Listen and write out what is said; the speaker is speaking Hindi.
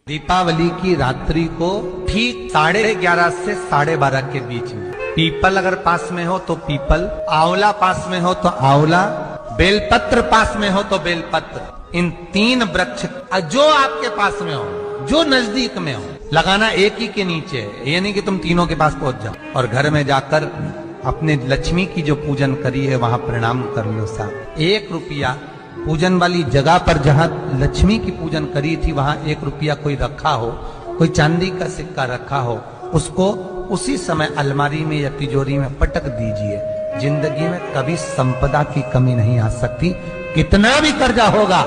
दीपावली की रात्रि को ठीक 11:30 से 12:30 के बीच में पीपल अगर पास में हो तो पीपल, आंवला पास में हो तो आंवला, बेलपत्र पास में हो तो बेलपत्र, इन 3 वृक्ष जो आपके पास में हो, जो नजदीक में हो, लगाना एक ही के नीचे है। ये नहीं कि तुम तीनों के पास पहुंच जाओ और घर में जाकर अपने लक्ष्मी की जो पूजन करी है वहां प्रणाम कर लो साहब। 1 रुपया पूजन वाली जगह पर जहां लक्ष्मी की पूजन करी थी वहां 1 रुपया कोई रखा हो, कोई चांदी का सिक्का रखा हो, उसको उसी समय अलमारी में या तिजोरी में पटक दीजिए। जिंदगी में कभी संपदा की कमी नहीं आ सकती, कितना भी कर्जा होगा